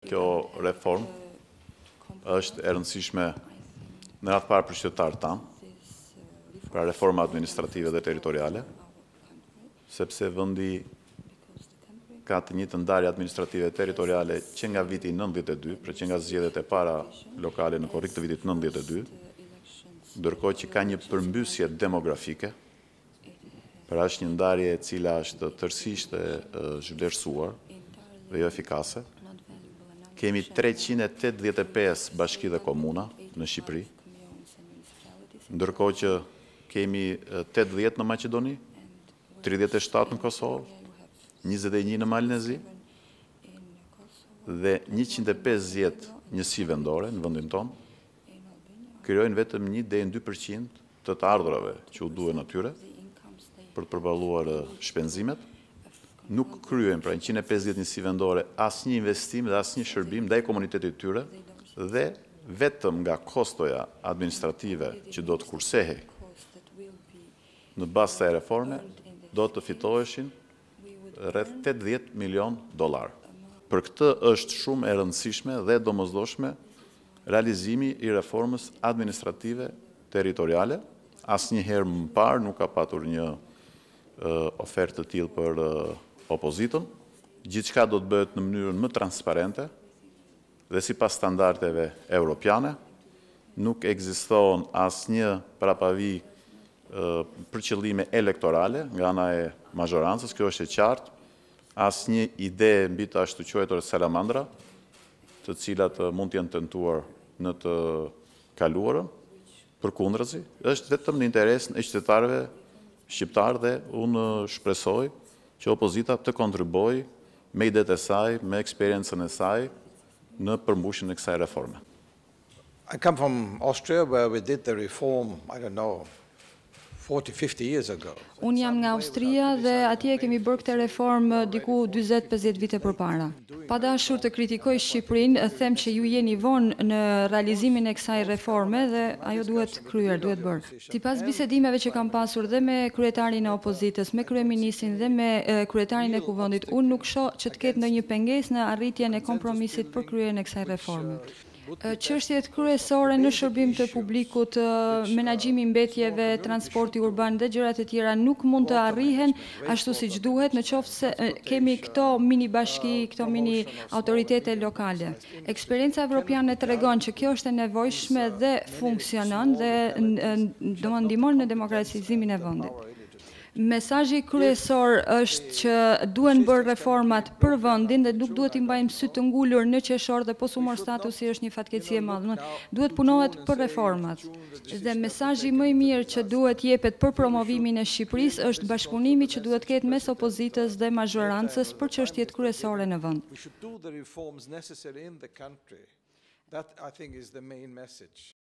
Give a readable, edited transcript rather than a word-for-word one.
kjo reformë është e rëndësishme në radhë parë për qytetarët tanë, pra reforma administrative dhe territoriale, sepse vendi ka të njëjtën ndarje administrative territoriale që nga viti 92, pra që nga zgjedhjet e para lokale në korrik të vitit 92, ndërkohë që ka një përmbysje demografike, pra është një ndarje e cila është tërësisht e zhvlerësuar dhe jo efikase. Kemi 385 bashki dhe komuna në Shqipëri, ndërkohë që kemi 80 në Maqedoni, 37 në Kosovë, 21 në Malnezi dhe 150 njësi vendore në vendin tonë, krijojnë vetëm 1 deri në 2% të ardhurave që u duhen atyre për të përballuar shpenzimet. Nuk kryejnë pra 150 njësi vendore asnjë investim dhe asnjë shërbim ndaj komunitetit tyre dhe vetëm nga kostoja administrative që do të kursehej në bazë të reforme do të fitoheshin rreth 80 milion dollar. Për këtë është shumë e rëndësishme dhe domosdoshme realizimi i reformës administrative territoriale. Asnjëherë më parë nuk ka patur një ofertë të tillë për opozitën. Gjithçka do të bëhet në mënyrën më transparente dhe sipas standardeve europiane. Nuk ekziston asnjë parapavi për qëllime elektorale nga ana e mazhorancës, kjo është e qartë. Asnjë ide mbi të ashtu quajtur salamandra, të cilat mund të jenë tentuar në të kaluarën, përkundërzi, është vetëm në interes e qytetarëve shqiptar dhe unë shpresoj që opozita të kontribuojë me idetë e saj, me eksperiencën e saj në përmbushjen e kësaj reforme. I come from Austria where we did the reform, I don't know, 40-50 years ago. Unë jam nga Austria dhe atje kemi bërë këtë reformë diku 40-50 vite përpara. Pa dashur të kritikoj Shqipërinë, them që ju jeni vonë në realizimin e kësaj reforme dhe ajo duhet kryer, duhet bërë. Sipas bisedimeve që kam pasur dhe me kryetarin e opozitës, me kryeministrin dhe me kryetarin e kuvendit, unë nuk shoh që të ketë ndonjë pengesë në arritjen e kompromisit për kryerjen e kësaj reforme. Çështjet kryesore në shërbim të publikut, menaxhimi i mbetjeve, transporti urban dhe gjërat e tjera nuk mund të arrihen ashtu siç duhet nëse kemi këto mini bashki, këto mini autoritete lokale. Eksperienca evropiane tregon që kjo është e nevojshme dhe funksionon dhe ndihmon në demokratizimin e vendit. Mesazhi kryesor është që duhen bërë reformat për vendin dhe nuk duhet i mbajmë sy të ngulur në qeshor dhe posthumor statusi është një fatkeqësi e madhe. Duhet punohet për reformat. Dhe mesazhi më i mirë që duhet jepet për promovimin e Shqipërisë është bashkëpunimi që duhet ketë mes opozitës dhe mazhorancës për çështjet kryesore në vend. We should do the reforms necessary in the country. That, I think, is the main message.